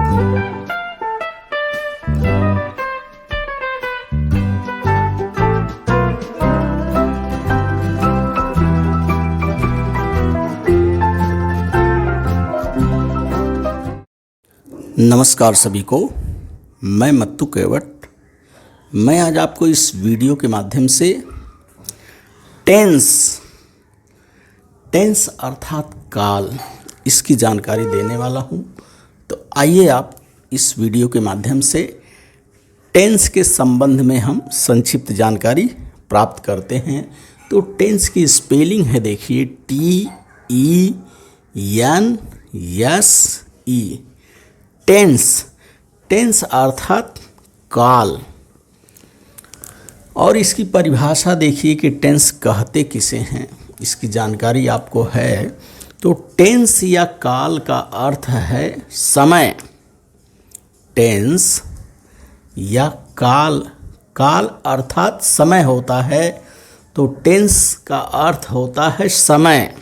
नमस्कार सभी को, मैं मत्तू केवट। मैं आज आपको इस वीडियो के माध्यम से टेंस अर्थात काल, इसकी जानकारी देने वाला हूं। तो आइए आप इस वीडियो के माध्यम से टेंस के संबंध में हम संक्षिप्त जानकारी प्राप्त करते हैं। तो टेंस की स्पेलिंग है, देखिए TENSE। टेंस अर्थात काल। और इसकी परिभाषा देखिए कि टेंस कहते किसे हैं, इसकी जानकारी आपको है। तो टेंस या काल का अर्थ है समय। टेंस या काल अर्थात समय होता है, तो टेंस का अर्थ होता है समय।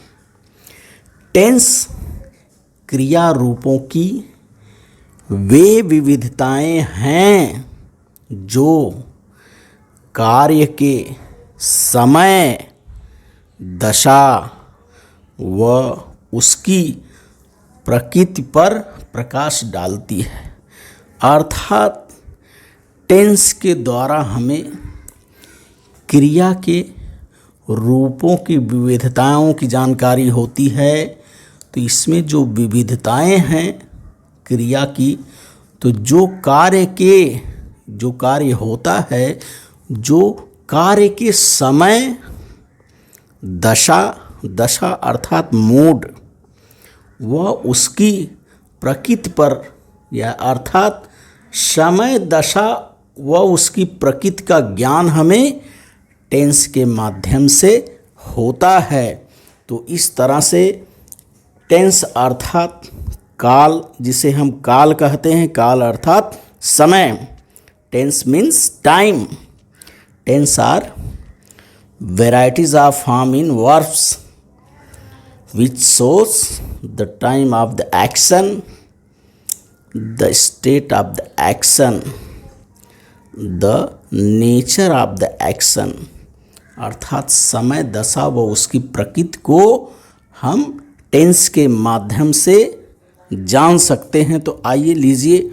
टेंस क्रिया रूपों की वे विविधताएं हैं जो कार्य के समय, दशा व उसकी प्रकृति पर प्रकाश डालती है। अर्थात टेंस के द्वारा हमें क्रिया के रूपों की विविधताओं की जानकारी होती है। तो इसमें जो विविधताएं हैं क्रिया की, तो जो कार्य होता है, जो कार्य के समय, दशा अर्थात मूड, वह उसकी प्रकृति पर, या अर्थात समय, दशा व उसकी प्रकृति का ज्ञान हमें टेंस के माध्यम से होता है। तो इस तरह से टेंस अर्थात काल, जिसे हम काल कहते हैं, काल अर्थात समय। Tense means time. Tense are varieties of form in verbs which shows the time of the action, the state of the action, the nature of the action। अर्थात समय, दशा व उसकी प्रकृति को हम टेंस के माध्यम से जान सकते हैं। तो आइए लीजिए,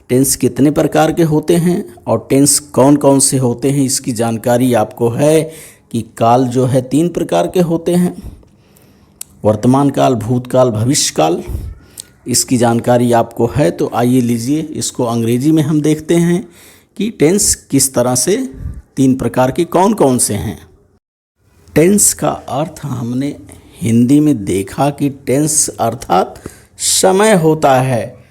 टेंस कितने प्रकार के होते हैं और टेंस कौन कौन से होते हैं, इसकी जानकारी आपको है कि काल जो है 3 प्रकार के होते हैं, वर्तमान काल, भूतकाल, भविष्य काल। इसकी जानकारी आपको है। तो आइए लीजिए, इसको अंग्रेजी में हम देखते हैं कि टेंस किस तरह से 3 प्रकार के कौन कौन से हैं। टेंस का अर्थ हमने हिंदी में देखा कि टेंस अर्थात समय होता है।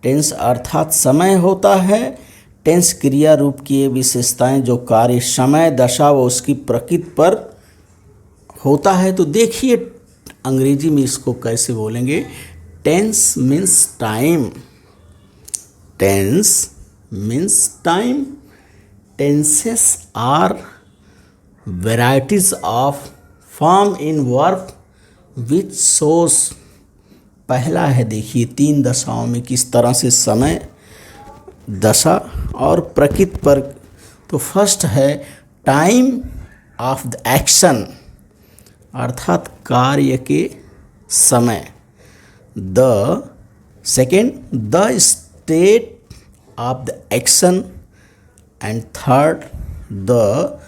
टेंस अर्थात समय होता है। टेंस क्रिया रूप की ये विशेषताएं जो कार्य समय, दशा व उसकी प्रकृति पर होता है। तो देखिए अंग्रेजी में इसको कैसे बोलेंगे। Tense means time. Tense means time. Tenses are varieties of form in verb which shows. पहला है, देखिए 3 दशाओं में किस तरह से समय, दशा और प्रकृति पर। तो फर्स्ट है टाइम ऑफ द एक्शन, अर्थात कार्य के समय। The second, the state of the action. And third, the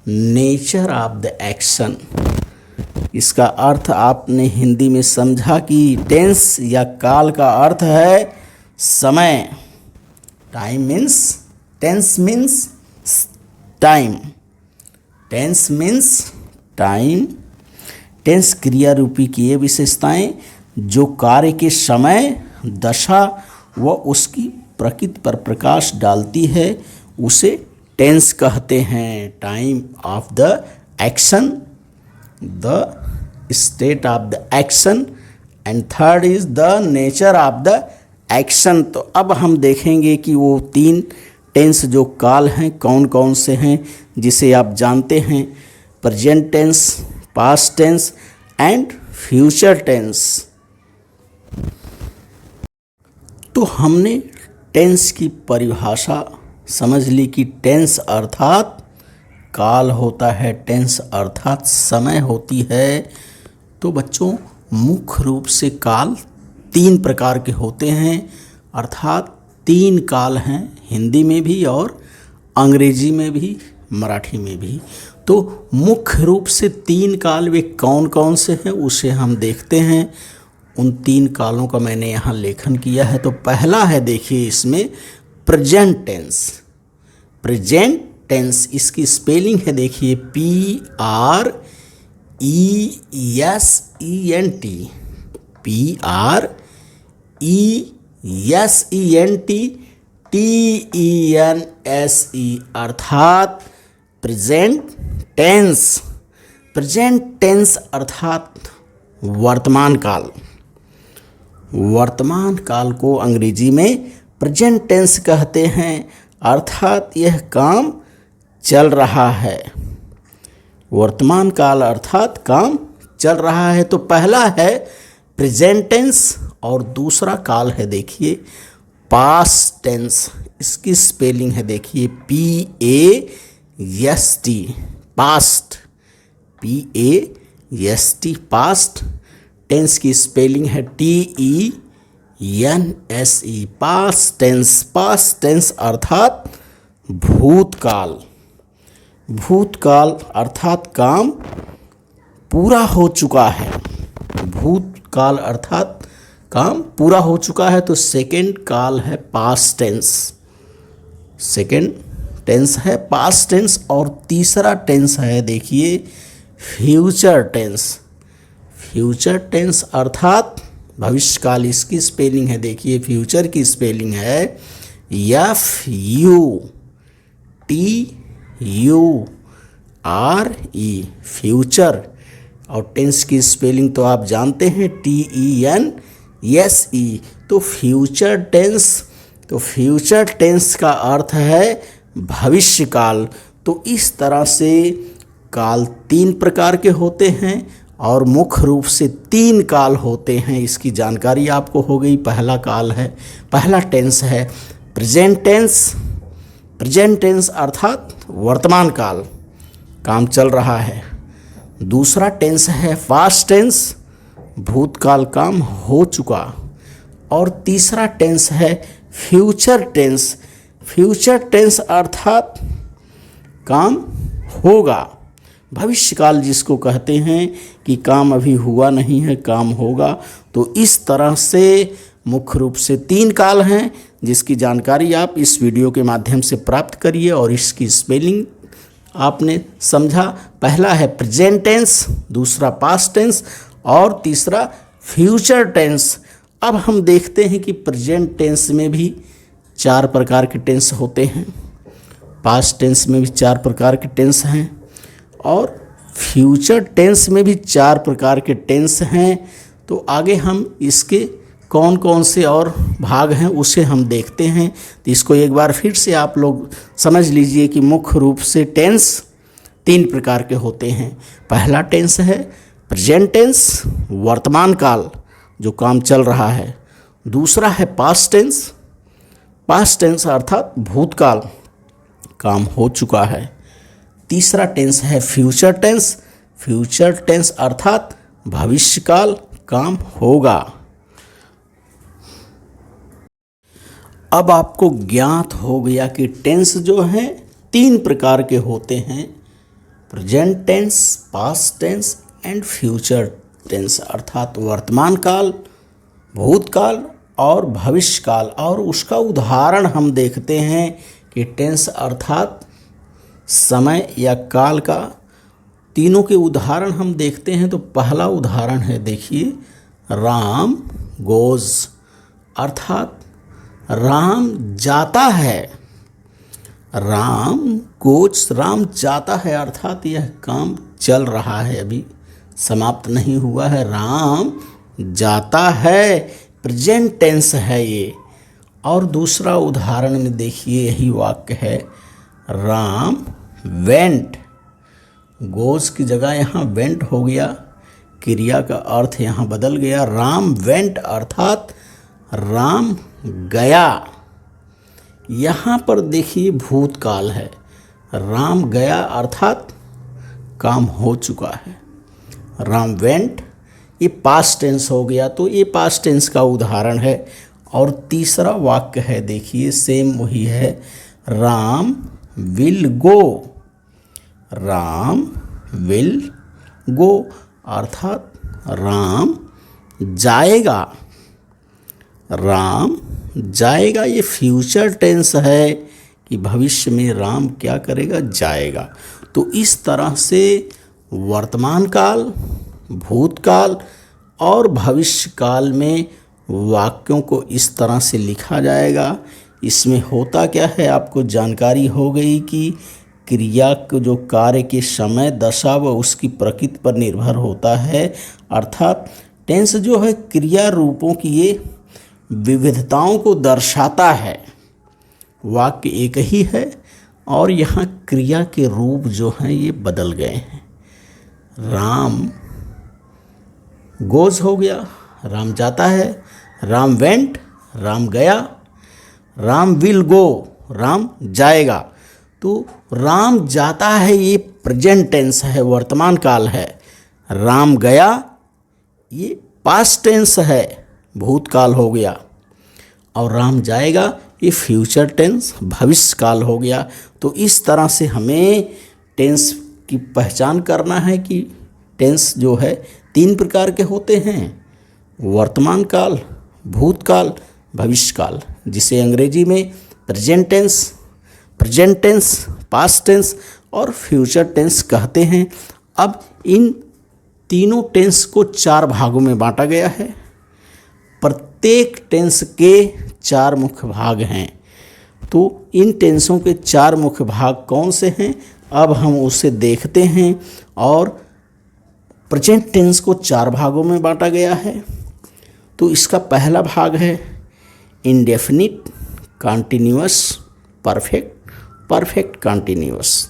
nature of the action. इसका अर्थ आपने हिंदी में समझा कि टेंस या काल का अर्थ है समय। Time means, tense means time. Tense means time. Tense क्रिया रूपी की ये विशेषताएं जो कार्य के समय, दशा व उसकी प्रकृति पर प्रकाश डालती है, उसे टेंस कहते हैं। Time of the action, the state of the action, and third is the nature of the action. तो अब हम देखेंगे कि वो 3 टेंस जो काल हैं कौन कौन से हैं, जिसे आप जानते हैं present tense, past tense and future tense. तो हमने टेंस की परिभाषा समझ ली कि टेंस अर्थात काल होता है, टेंस अर्थात समय होती है। तो बच्चों मुख्य रूप से काल 3 प्रकार के होते हैं, अर्थात 3 काल हैं, हिंदी में भी और अंग्रेजी में भी, मराठी में भी। तो मुख्य रूप से 3 काल वे कौन कौन से हैं उसे हम देखते हैं। उन 3 कालों का मैंने यहाँ लेखन किया है। तो पहला है, देखिए इसमें प्रेजेंट टेंस। प्रेजेंट टेंस इसकी स्पेलिंग है, देखिए PRESENT, PRESENT अर्थात प्रेजेंट टेंस। प्रेजेंट टेंस अर्थात वर्तमान काल। वर्तमान काल को अंग्रेजी में प्रेजेंट टेंस कहते हैं, अर्थात यह काम चल रहा है। वर्तमान काल अर्थात काम चल रहा है। तो पहला है प्रेजेंट टेंस और दूसरा काल है, देखिए पास्ट टेंस। इसकी स्पेलिंग है, देखिए PAST, past, PAST, past. Tense की स्पेलिंग है TENSE, past tense. Past tense अर्थात भूतकाल। भूतकाल अर्थात काम पूरा हो चुका है। भूतकाल अर्थात काम पूरा हो चुका है। तो सेकंड काल है पास्ट टेंस, सेकंड टेंस है पास्ट टेंस। और तीसरा टेंस है, देखिए फ्यूचर टेंस। फ्यूचर टेंस अर्थात भविष्यकाल। इसकी स्पेलिंग है, देखिए फ्यूचर की स्पेलिंग है FUTURE, फ्यूचर। और टेंस की स्पेलिंग तो आप जानते हैं TENSE। तो फ्यूचर टेंस, तो फ्यूचर टेंस का अर्थ है भविष्यकाल। तो इस तरह से काल 3 प्रकार के होते हैं और मुख्य रूप से 3 काल होते हैं। इसकी जानकारी आपको हो गई। पहला काल है, पहला टेंस है प्रेजेंट टेंस। प्रेजेंट टेंस अर्थात वर्तमान काल, काम चल रहा है। दूसरा टेंस है पास्ट टेंस, भूतकाल, काम हो चुका। और तीसरा टेंस है फ्यूचर टेंस। फ्यूचर टेंस अर्थात काम होगा, भविष्यकाल जिसको कहते हैं कि काम अभी हुआ नहीं है, काम होगा। तो इस तरह से मुख्य रूप से 3 काल हैं, जिसकी जानकारी आप इस वीडियो के माध्यम से प्राप्त करिए और इसकी स्पेलिंग आपने समझा। पहला है प्रेजेंट टेंस, दूसरा पास्ट टेंस और तीसरा फ्यूचर टेंस। अब हम देखते हैं कि प्रेजेंट टेंस में भी 4 प्रकार के टेंस होते हैं, पास्ट टेंस में भी 4 प्रकार के टेंस हैं और फ्यूचर टेंस में भी 4 प्रकार के टेंस हैं। तो आगे हम इसके कौन कौन से और भाग हैं उसे हम देखते हैं। तो इसको एक बार फिर से आप लोग समझ लीजिए कि मुख्य रूप से टेंस 3 प्रकार के होते हैं। पहला टेंस है प्रेजेंट टेंस, वर्तमान काल जो काम चल रहा है। दूसरा है पास्ट टेंस, पास्ट टेंस अर्थात भूतकाल, काम हो चुका है। तीसरा टेंस है फ्यूचर टेंस, फ्यूचर टेंस अर्थात भविष्यकाल, काम होगा। अब आपको ज्ञात हो गया कि टेंस जो हैं 3 प्रकार के होते हैं, present tense, past tense and future tense अर्थात वर्तमान काल, भूतकाल और भविष्यकाल। और उसका उदाहरण हम देखते हैं कि टेंस अर्थात समय या काल का तीनों के उदाहरण हम देखते हैं। तो पहला उदाहरण है, देखिए राम गोज, अर्थात राम जाता है। राम गोज, राम जाता है अर्थात यह काम चल रहा है, अभी समाप्त नहीं हुआ है। राम जाता है, प्रेजेंट टेंस है ये। और दूसरा उदाहरण में देखिए यही वाक्य है, राम वेंट, गोज की जगह यहाँ वेंट हो गया, क्रिया का अर्थ यहाँ बदल गया। राम वेंट अर्थात राम गया, यहाँ पर देखिए भूतकाल है। राम गया अर्थात काम हो चुका है। राम वेंट, ये पास्ट टेंस हो गया, तो ये पास्ट टेंस का उदाहरण है। और तीसरा वाक्य है, देखिए सेम वही है, Ram will go. Ram will go अर्थात राम जाएगा। राम जाएगा, ये फ्यूचर टेंस है कि भविष्य में राम क्या करेगा, जाएगा। तो इस तरह से वर्तमान काल, भूतकाल और भविष्य काल में वाक्यों को इस तरह से लिखा जाएगा। इसमें होता क्या है, आपको जानकारी हो गई कि क्रिया को जो कार्य के समय, दशा व उसकी प्रकृति पर निर्भर होता है। अर्थात टेंस जो है क्रिया रूपों की ये विविधताओं को दर्शाता है। वाक्य एक ही है और यहाँ क्रिया के रूप जो हैं ये बदल गए हैं। राम गोज हो गया, राम जाता है। राम वेंट, राम गया। राम विल गो, राम जाएगा। तो राम जाता है, ये प्रेजेंट टेंस है, वर्तमान काल है। राम गया, ये पास्ट टेंस है, भूतकाल हो गया। और राम जाएगा, ये फ्यूचर टेंस, भविष्य काल हो गया। तो इस तरह से हमें टेंस की पहचान करना है कि टेंस जो है 3 प्रकार के होते हैं, वर्तमान काल, भूतकाल, भविष्य काल, जिसे अंग्रेजी में प्रेजेंट टेंस, पास्ट टेंस और फ्यूचर टेंस कहते हैं। अब इन तीनों टेंस को 4 भागों में बांटा गया है। प्रत्येक टेंस के 4 मुख्य भाग हैं। तो इन टेंसों के 4 मुख्य भाग कौन से हैं, अब हम उसे देखते हैं। और प्रेजेंट टेंस को 4 भागों में बांटा गया है। तो इसका पहला भाग है इंडेफिनिट, कॉन्टिन्यूअस, परफेक्ट कॉन्टिन्यूअस।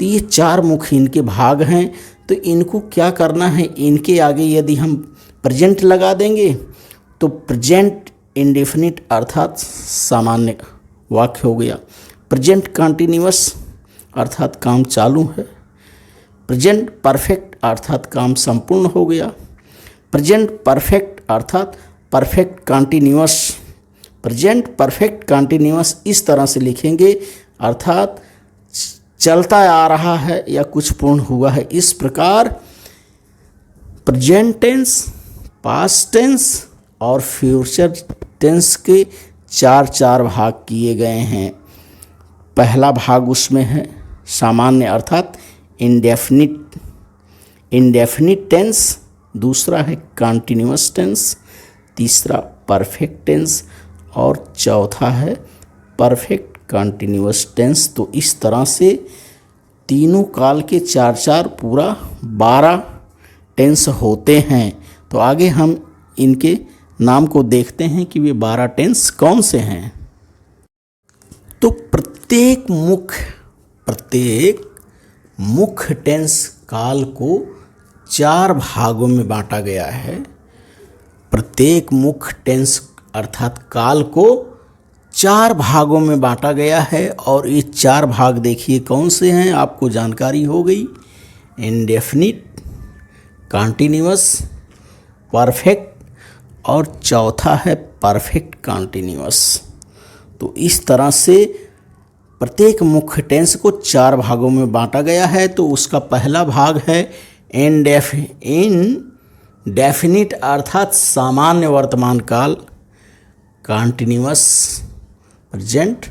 तो ये 4 मुख्य इनके भाग हैं। तो इनको क्या करना है, इनके आगे यदि हम प्रेजेंट लगा देंगे तो प्रेजेंट इंडेफिनिट अर्थात सामान्य वाक्य हो गया। प्रेजेंट कॉन्टिन्यूअस अर्थात काम चालू है। प्रेजेंट परफेक्ट अर्थात काम संपूर्ण हो गया। प्रेजेंट परफेक्ट अर्थात perfect continuous. Present perfect continuous इस तरह से लिखेंगे, अर्थात चलता आ रहा है या कुछ पूर्ण हुआ है। इस प्रकार प्रेजेंट टेंस, पास्ट टेंस और फ्यूचर टेंस के 4 भाग किए गए हैं। पहला भाग उसमें है सामान्य अर्थात इंडेफिनिट टेंस, दूसरा है कॉन्टिन्यूअस टेंस, तीसरा परफेक्ट टेंस और चौथा है परफेक्ट कॉन्टिन्यूअस टेंस। तो इस तरह से तीनों काल के 4 पूरा 12 टेंस होते हैं। तो आगे हम इनके नाम को देखते हैं कि वे 12 टेंस कौन से हैं। तो प्रत्येक मुख्य टेंस काल को 4 भागों में बांटा गया है। प्रत्येक मुख्य टेंस अर्थात काल को 4 भागों में बांटा गया है। और ये 4 भाग देखिए कौन से हैं, आपको जानकारी हो गई। इंडेफिनिट, कॉन्टिन्यूअस, परफेक्ट और चौथा है परफेक्ट कॉन्टिन्यूअस। तो इस तरह से प्रत्येक मुख्य टेंस को 4 भागों में बांटा गया है। तो उसका पहला भाग है इंडेफिनिट अर्थात सामान्य वर्तमान काल। कॉन्टिन्यूअस प्रेजेंट,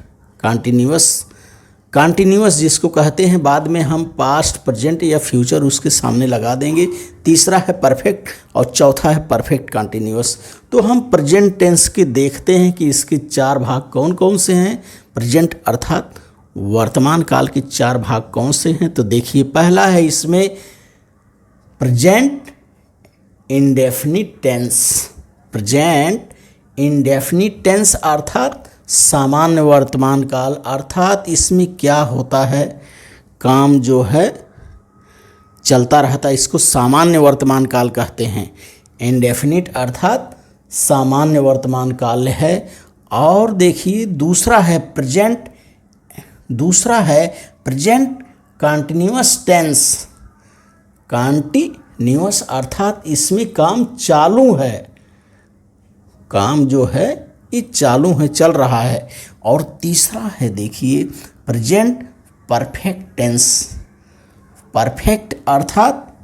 कॉन्टिन्यूअस जिसको कहते हैं, बाद में हम पास्ट, प्रेजेंट या फ्यूचर उसके सामने लगा देंगे। तीसरा है परफेक्ट और चौथा है परफेक्ट कॉन्टिन्यूअस। तो हम प्रेजेंट टेंस के देखते हैं कि इसके 4 भाग कौन कौन से हैं। प्रेजेंट अर्थात वर्तमान काल के 4 भाग कौन से हैं, तो देखिए पहला है इसमें present indefinite tense. Present indefinite tense अर्थात सामान्य वर्तमान काल। अर्थात इसमें क्या होता है, काम जो है चलता रहता है, इसको सामान्य वर्तमान काल कहते हैं। इंडेफिनिट अर्थात सामान्य वर्तमान काल है और देखिए दूसरा है प्रेजेंट कंटिन्यूअस टेंस। कंटिन्यूअस अर्थात इसमें काम चालू है, काम जो है ये चालू है, चल रहा है। और तीसरा है देखिए प्रेजेंट परफेक्ट टेंस। परफेक्ट अर्थात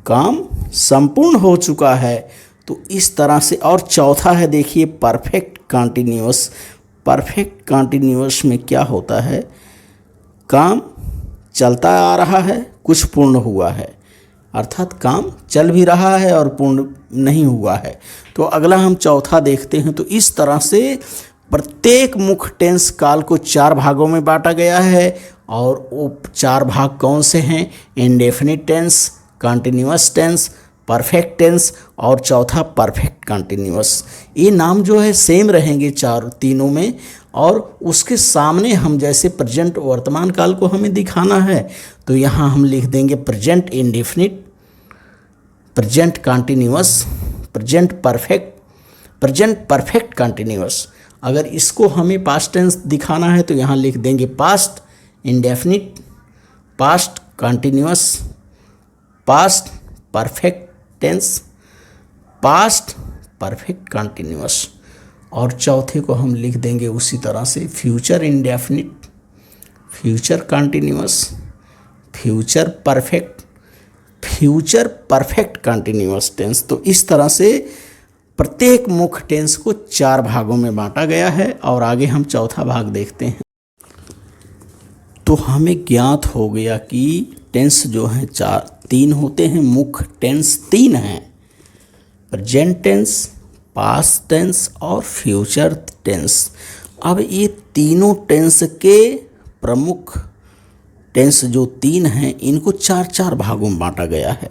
काम संपूर्ण हो चुका है। तो इस तरह से, और चौथा है देखिए परफेक्ट कंटिन्यूअस। परफेक्ट कंटिन्यूअस में क्या होता है, काम चलता आ रहा है, कुछ पूर्ण हुआ है, अर्थात काम चल भी रहा है और पूर्ण नहीं हुआ है। तो अगला हम चौथा देखते हैं। तो इस तरह से प्रत्येक मुख्य टेंस काल को 4 भागों में बांटा गया है। और वो 4 भाग कौन से हैं? Indefinite tense, continuous tense, perfect tense और चौथा परफेक्ट कंटिन्यूअस। ये नाम जो है सेम रहेंगे तीनों में। और उसके सामने हम जैसे प्रेजेंट वर्तमान काल को हमें दिखाना है तो यहाँ हम लिख देंगे present indefinite, present continuous, present perfect continuous. अगर इसको हमें पास्ट टेंस दिखाना है तो यहाँ लिख देंगे past indefinite, past continuous, past perfect tense, past perfect continuous. और चौथे को हम लिख देंगे उसी तरह से future indefinite, future continuous, future perfect continuous tense. तो इस तरह से प्रत्येक मुख्य टेंस को 4 भागों में बांटा गया है। और आगे हम चौथा भाग देखते हैं। तो हमें ज्ञात हो गया कि टेंस जो हैं 3 होते हैं, मुख्य टेंस 3 हैं, प्रेजेंट टेंस, पास्ट टेंस और फ्यूचर टेंस। अब ये तीनों टेंस के प्रमुख टेंस जो 3 हैं इनको 4 भागों में बांटा गया है।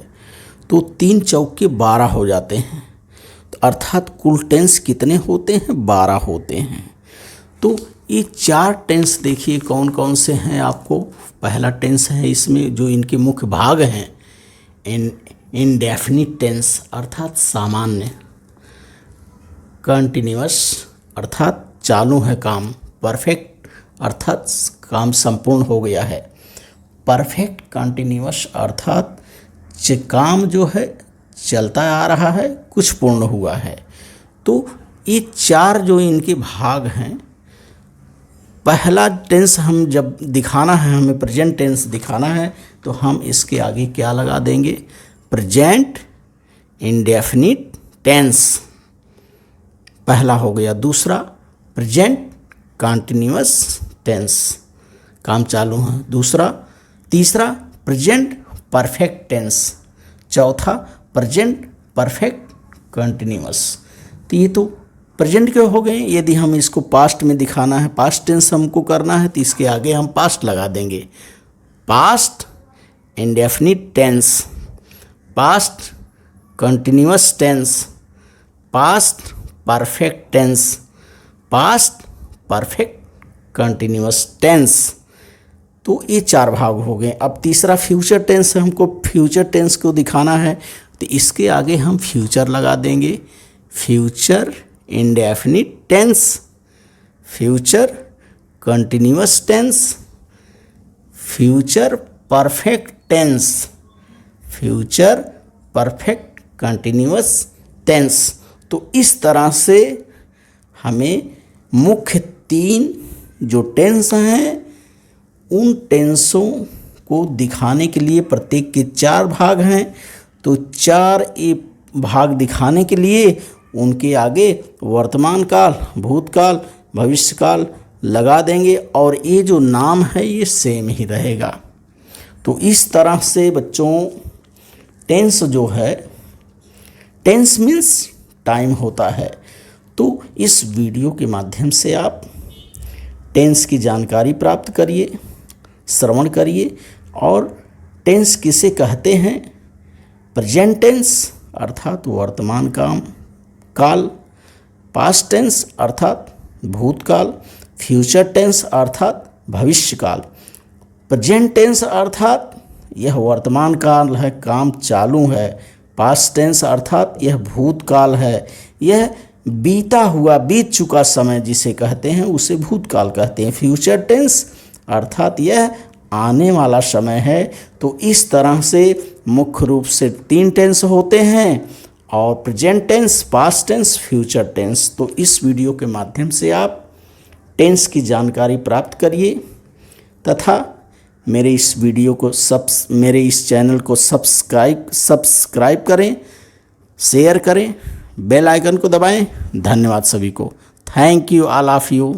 तो 3 चौके 12 हो जाते हैं। तो अर्थात कुल टेंस कितने होते हैं? 12 होते हैं। तो ये 4 टेंस देखिए कौन कौन से हैं आपको। पहला टेंस है इसमें जो इनके मुख्य भाग हैं, इंडेफिनिट टेंस अर्थात सामान्य, कंटिन्यूअस अर्थात चालू है काम, परफेक्ट अर्थात काम संपूर्ण हो गया है, परफेक्ट कंटिन्यूअस अर्थात काम जो है चलता आ रहा है, कुछ पूर्ण हुआ है। तो ये 4 जो इनके भाग हैं, पहला टेंस हम जब दिखाना है, हमें प्रेजेंट टेंस दिखाना है तो हम इसके आगे क्या लगा देंगे? प्रेजेंट इंडेफिनिट टेंस पहला हो गया। दूसरा प्रेजेंट कंटिन्यूअस टेंस, काम चालू है, दूसरा। तीसरा प्रेजेंट परफेक्ट टेंस, चौथा प्रेजेंट परफेक्ट कंटिन्यूअस। तो ये तो प्रेजेंट के हो गए। यदि हम इसको पास्ट में दिखाना है, पास्ट टेंस हमको करना है तो इसके आगे हम पास्ट लगा देंगे, past indefinite tense, past continuous tense, past perfect tense, past perfect continuous tense. तो ये 4 भाग हो गए। अब तीसरा फ्यूचर टेंस, हमको फ्यूचर टेंस को दिखाना है तो इसके आगे हम फ्यूचर लगा देंगे, future indefinite tense, future continuous tense, future perfect tense, future perfect continuous tense. तो इस तरह से हमें मुख्य 3 जो टेंस हैं उन टेंसों को दिखाने के लिए प्रत्येक के 4 भाग हैं। तो 4 भाग दिखाने के लिए उनके आगे वर्तमान काल, भूतकाल, भविष्यकाल लगा देंगे और ये जो नाम है ये सेम ही रहेगा। तो इस तरह से बच्चों टेंस जो है, टेंस मीन्स टाइम होता है। तो इस वीडियो के माध्यम से आप टेंस की जानकारी प्राप्त करिए, श्रवण करिए। और टेंस किसे कहते हैं? प्रेजेंट टेंस अर्थात वर्तमान काल, पास्ट टेंस अर्थात भूतकाल, फ्यूचर टेंस अर्थात भविष्यकाल। प्रेजेंट टेंस अर्थात यह वर्तमान काल है, काम चालू है। पास्ट टेंस अर्थात यह भूतकाल है, यह बीता हुआ बीत चुका समय जिसे कहते हैं उसे भूतकाल कहते हैं। फ्यूचर टेंस अर्थात यह आने वाला समय है। तो इस तरह से मुख्य रूप से 3 टेंस होते हैं, और present tense, past tense, future tense. तो इस वीडियो के माध्यम से आप टेंस की जानकारी प्राप्त करिए तथा मेरे इस चैनल को सब्सक्राइब करें, शेयर करें, बेल आइकन को दबाएं। धन्यवाद सभी को। Thank you all of you.